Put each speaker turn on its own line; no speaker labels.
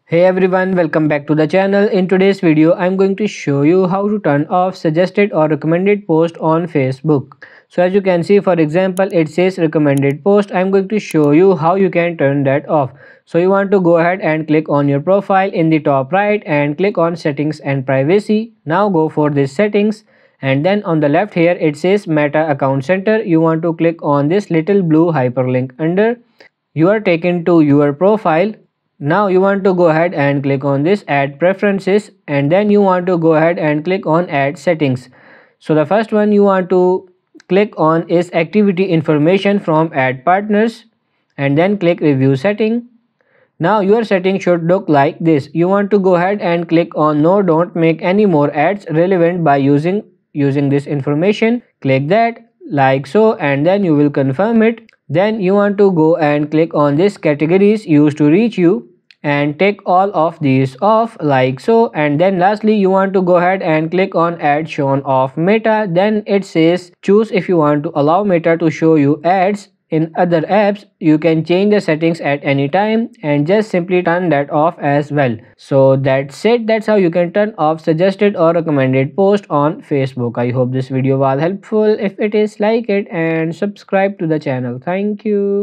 Hey everyone, welcome back to the channel. In today's video, I'm going to show you how to turn off suggested or recommended post on Facebook. So as you can see, for example, it says recommended post. I'm going to show you how you can turn that off. So you want to go ahead and click on your profile in the top right and click on settings and privacy. Now go for this settings and then on the left here it says Meta account center. You want to click on this little blue hyperlink under. You are taken to your profile. Now you want to go ahead and click on this add preferences and then you want to go ahead and click on add settings. So the first one you want to click on is activity information from add partners and then click review setting. Now your setting should look like this. You want to go ahead and click on no, don't make any more ads relevant by using this information. Click that like so and then you will confirm it. Then you want to go and click on this categories used to reach you and take all of these off like so, and then lastly you want to go ahead and click on add shown off Meta. Then it says choose if you want to allow Meta to show you ads in other apps. You can change the settings at any time and just simply turn that off as well. So that's it. That's how you can turn off suggested or recommended post on Facebook. I hope this video was helpful. If it is, like it and subscribe to the channel. Thank you.